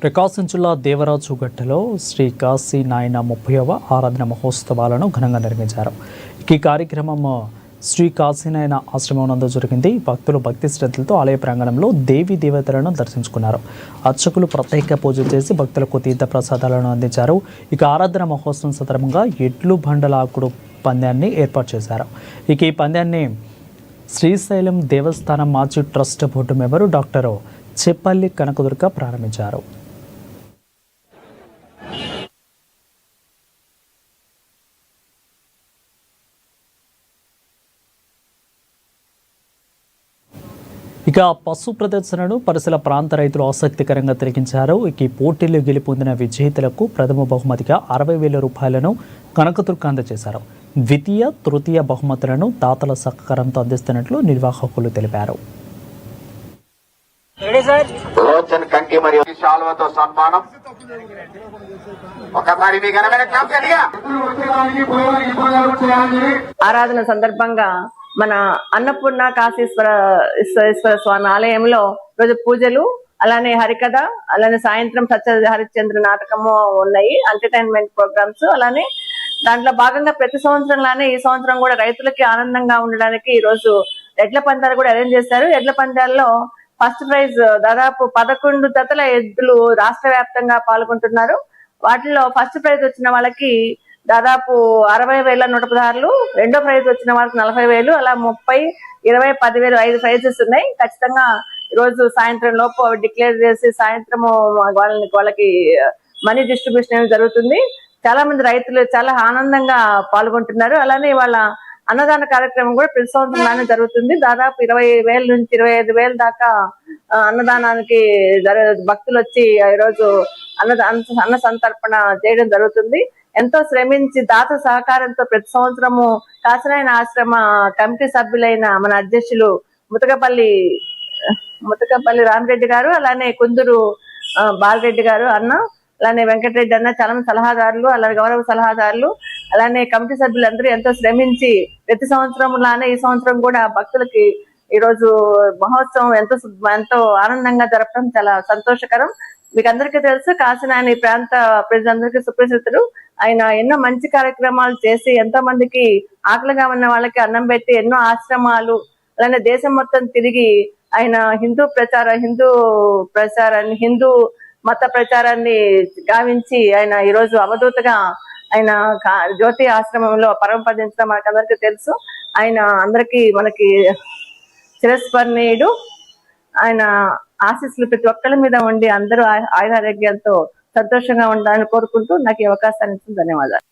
ప్రకాశం జిల్లా దేవరాజుగట్టలో శ్రీ కాశీ నాయన 30వ ఆరాధన మహోత్సవాలను ఘనంగా నిర్వహించారు. ఈ కార్యక్రమం శ్రీ కాశీనాయన ఆశ్రమం నందు జరిగింది. భక్తులు భక్తి శ్రద్ధలతో ఆలయ ప్రాంగణంలో దేవీ దేవతలను దర్శించుకున్నారు. అర్చకులు ప్రత్యేక పూజలు చేసి భక్తులకు తీర్థ ప్రసాదాలను అందించారు. ఇక ఆరాధన మహోత్సవం సందర్భంగా ఎడ్లు బండలాకుడు పందాన్ని ఏర్పాటు చేశారు. ఇక ఈ పందాన్ని శ్రీశైలం దేవస్థానం మాజీ trust board member doctor Cheppalli Kanakadurga ప్రారంభించారు. ఇక పశు ప్రదర్శనను పరిసర ప్రాంత రైతులు ఆసక్తికరంగా తిరిగించారు. ఇక ఈ పోటీలు గెలుపొందిన విజేతలకు ప్రథమ బహుమతిగా 60,000 రూపాయలను కనకదుర్గ అందజేశారు. ద్వితీయ తృతీయ బహుమతులను దాతల సహకారంతో అందిస్తున్నట్లు నిర్వాహకులు తెలిపారు. ఆరాధన సందర్భంగా మన అన్నపూర్ణ కాశీశ్వర స్వామి ఆలయంలో రోజు పూజలు, అలానే హరికథ, అలానే సాయంత్రం సత్య హరిశ్చంద్ర నాటకము ఉన్నాయి, ఎంటర్టైన్మెంట్ ప్రోగ్రామ్స్. అలానే దాంట్లో భాగంగా ప్రతి సంవత్సరంలానే ఈ సంవత్సరం కూడా రైతులకి ఆనందంగా ఉండడానికి ఈ రోజు ఎడ్ల పందాలు కూడా అరేంజ్ చేశారు. ఎడ్ల పందాల్లో ఫస్ట్ ప్రైజ్ దాదాపు 11 జతల ఎద్దులు రాష్ట్ర వ్యాప్తంగా పాల్గొంటున్నారు. వాటిలో ఫస్ట్ ప్రైజ్ వచ్చిన వాళ్ళకి దాదాపు 60,116, రెండో ప్రైజ్ వచ్చిన వాళ్ళకి 40,000, అలా 30, 20, 10,000, 5 ప్రైజెస్ ఉన్నాయి. ఖచ్చితంగా ఈ రోజు సాయంత్రం లోపు డిక్లేర్ చేసి సాయంత్రము వాళ్ళకి మనీ డిస్ట్రిబ్యూషన్ అనేది జరుగుతుంది. చాలా మంది రైతులు చాలా ఆనందంగా పాల్గొంటున్నారు. అలానే వాళ్ళ అన్నదాన కార్యక్రమం కూడా ప్రతి సంవత్సరంలోనే జరుగుతుంది. దాదాపు 20,000 నుంచి 25,000 దాకా అన్నదానానికి భక్తులు వచ్చి ఈరోజు అన్న సంతర్పణ చేయడం జరుగుతుంది. ఎంతో శ్రమించి దాత సహకారంతో ప్రతి సంవత్సరము కాశీనాయన ఆశ్రమ కమిటీ సభ్యులైన మన అధ్యక్షులు ముతకపల్లి రామిరెడ్డి గారు, అలానే కుందూరు బాలరెడ్డి గారు అన్న, అలానే వెంకటరెడ్డి అన్న, చాలా మంది సలహాదారులు, అలానే గౌరవ సలహాదారులు, అలానే కమిటీ సభ్యులందరూ ఎంతో శ్రమించి ప్రతి సంవత్సరంలానే ఈ సంవత్సరం కూడా భక్తులకి ఈ రోజు మహోత్సవం ఎంతో ఆనందంగా జరపడం చాలా సంతోషకరం. మీకు అందరికీ తెలుసు, కాశీనాయన ఈ ప్రాంత ప్రజలందరికీ సుప్రసిద్ధుడు. ఆయన ఎన్నో మంచి కార్యక్రమాలు చేసి ఎంతో మందికి ఆకలిగా ఉన్న వాళ్ళకి అన్నం పెట్టి ఎన్నో ఆశ్రమాలు, అలానే దేశం మొత్తం తిరిగి ఆయన హిందూ మత ప్రచారాన్ని గావించి ఆయన ఈ రోజు అవధూతగా ఆయన జ్యోతి ఆశ్రమంలో పరమపదించడం మనకందరికీ తెలుసు. ఆయన మనకి చిరస్మరణీయుడు. ఆయన ఆశీస్సులు ప్రతి ఒక్కరి మీద ఉండి అందరూ ఆయురారోగ్యాలతో సంతోషంగా ఉండాలని కోరుకుంటూ నాకు ఈ అవకాశాన్ని ఇచ్చిన ధన్యవాదాలు.